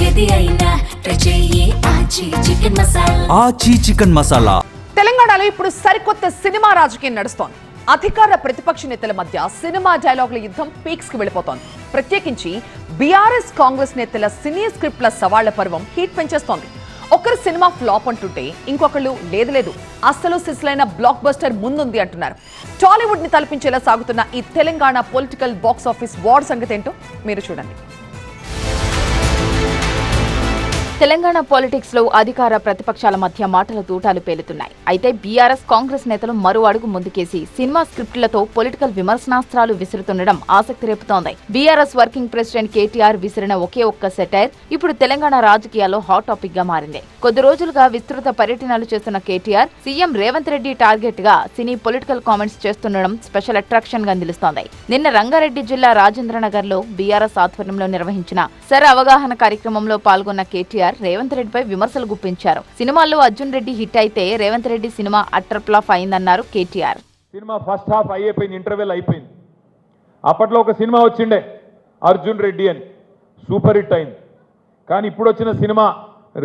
ఏది అయినా చెయ్యి ఆచి చికెన్ మసాలా. ఆచి చికెన్ మసాలా. తెలంగాణలో ఇప్పుడు సరికొత్త సినిమా రాజకీయం నడుస్తోంది. అధికార ప్రతిపక్ష నేతల మధ్య సినిమా డైలాగుల యుద్ధం పీక్స్ కి వెళ్ళిపోతోంది. ప్రత్యేకించి బీఆర్ఎస్ కాంగ్రెస్ నేతల సినీ స్క్రిప్ట్ల సవాళ్ల పర్వం హీట్ పెంచేస్తోంది. ఒకరు సినిమా ఫ్లాప్ అంటుంటే ఇంకొకళ్ళు లేదు అస్సలు సిస్లైన బ్లాక్ బస్టర్ ముందుంది అంటున్నారు. టాలీవుడ్ ని తలపించేలా సాగుతున్న ఈ Telangana political box office war సంగతి ఏంటో మీరు చూడండి. తెలంగాణ పాలిటిక్స్ లో అధికార ప్రతిపక్షాల మధ్య మాటల తూటాలు పేలుతున్నాయి. అయితే బీఆర్ఎస్ కాంగ్రెస్ నేతలు మరో అడుగు ముందుకేసి సినిమా స్క్రిప్టులతో పొలిటికల్ విమర్శనాస్త్రాలు విసురుతుండడం ఆసక్తి రేపుతోంది. బీఆర్ఎస్ వర్కింగ్ ప్రెసిడెంట్ కేటీఆర్ విసిరిన ఒకే ఒక్క సెటైర్ ఇప్పుడు తెలంగాణ రాజకీయాల్లో హాట్ టాపిక్ గా మారింది. కొద్ది రోజులుగా విస్తృత పర్యటనలు చేస్తున్న కేటీఆర్ సీఎం రేవంత్ రెడ్డి టార్గెట్ గా సినీ పొలిటికల్ కామెంట్స్ చేస్తుండడం స్పెషల్ అట్రాక్షన్ గా నిలుస్తోంది. నిన్న రంగారెడ్డి జిల్లా రాజేంద్రనగర్ లో బీఆర్ఎస్ ఆధ్వర్యంలో నిర్వహించిన సర అవగాహన కార్యక్రమంలో పాల్గొన్న కేటీఆర్ రేవంత్ రెడ్డిపై విమర్శలు గుప్పించారు. సినిమాల్లో అర్జున్ రెడ్డి హిట్ అయితే Revanth Reddy cinema utter flop అయిందన్నారు కేటీఆర్. సినిమా ఫస్ట్ హాఫ్ అయిపోయింది, ఇంటర్వెల్ అయిపోయింది. అప్పట్లో ఒక సినిమా వచ్చిండే అర్జున్ రెడ్డి అని, సూపర్ హిట్ అయింది. కానీ ఇప్పుడు వచ్చిన cinema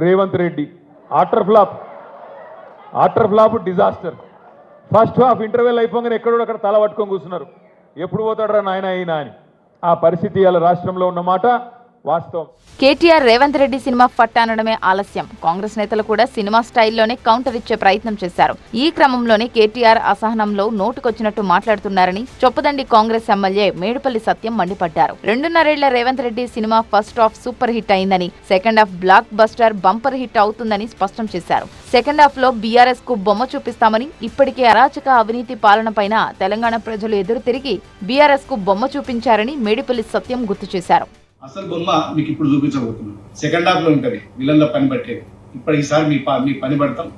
Revanth Reddy utter flop disaster. First half interval అయిపోగానే ఎక్కడో అక్కడ తల పట్టుకొని కూర్చున్నారు. ఎప్పుడు పోతాడరా నాయన అయినా అని. ఆ పరిస్థితి ఇవాళ రాష్ట్రంలో ఉన్నమాట వాస్తవం. కేటీఆర్ రేవంత్ రెడ్డి సినిమా ఫట్ అనడమే ఆలస్యం. కాంగ్రెస్ నేతలు కూడా సినిమా స్టైల్లోనే కౌంటర్ ఇచ్చే ప్రయత్నం చేశారు. ఈ క్రమంలోనే కేటీఆర్ అసహనంలో నోటుకొచ్చినట్టు మాట్లాడుతున్నారని చొప్పదండి కాంగ్రెస్ ఎమ్మెల్యే మేడుపల్లి సత్యం మండిపడ్డారు. 2.5 ఏళ్ల Revanth Reddy cinema first half super hit అయిందని, second half blockbuster bumper hit అవుతుందని స్పష్టం చేశారు. సెకండ్ హాఫ్ లో బీఆర్ఎస్ కు బొమ్మ చూపిస్తామని, ఇప్పటికే అరాచక అవినీతి పాలన పైన తెలంగాణ ప్రజలు ఎదురు తిరిగి బీఆర్ఎస్ కు బొమ్మ చూపించారని మేడుపల్లి సత్యం గుర్తు చేశారు. అసలు బొమ్మ మీకు ఇప్పుడు చూపించబోతున్నాం. సెకండ్ హాఫ్ లో ఉంటుంది విలన్ల పని పట్టేది. ఈసారి మీ పని పడతాం.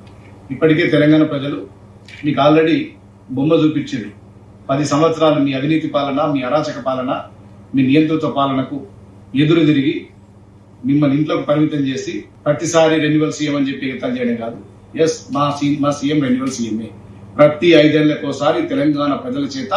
ఇప్పటికే తెలంగాణ ప్రజలు మీకు ఆల్రెడీ బొమ్మ చూపించారు. 10 సంవత్సరాలు మీ అవినీతి పాలన, మీ అరాచక పాలన, మీ నియంత్రిత పాలనకు ఎదురు తిరిగి మిమ్మల్ని ఇంట్లోకి పరిమితం చేసి ప్రతిసారి రెన్యువల్ సీఎం అని చెప్పి ఎగతాలు చేయడం కాదు. ఎస్, మా సీఎం రెన్యువల్ సీఎంఏ. ప్రతి 5 ఏళ్లకోసారి తెలంగాణ ప్రజల చేత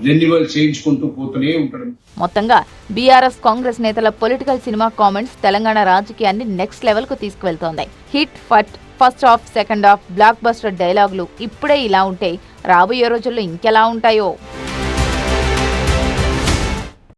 రెన్యువల్ చేయించుకుంటూ పోతూనే ఉంటాడు. మొత్తంగా బీఆర్ఎస్ కాంగ్రెస్ నేతల పొలిటికల్ సినిమా కామెంట్స్ తెలంగాణ రాజకీయాన్ని నెక్స్ట్ లెవెల్ కు తీసుకువెళ్తోంది. హిట్ ఫట్, first half, second half, block buster డైలాగులు ఇప్పుడే ఇలా ఉంటే రాబోయే రోజుల్లో ఇంకెలా ఉంటాయో.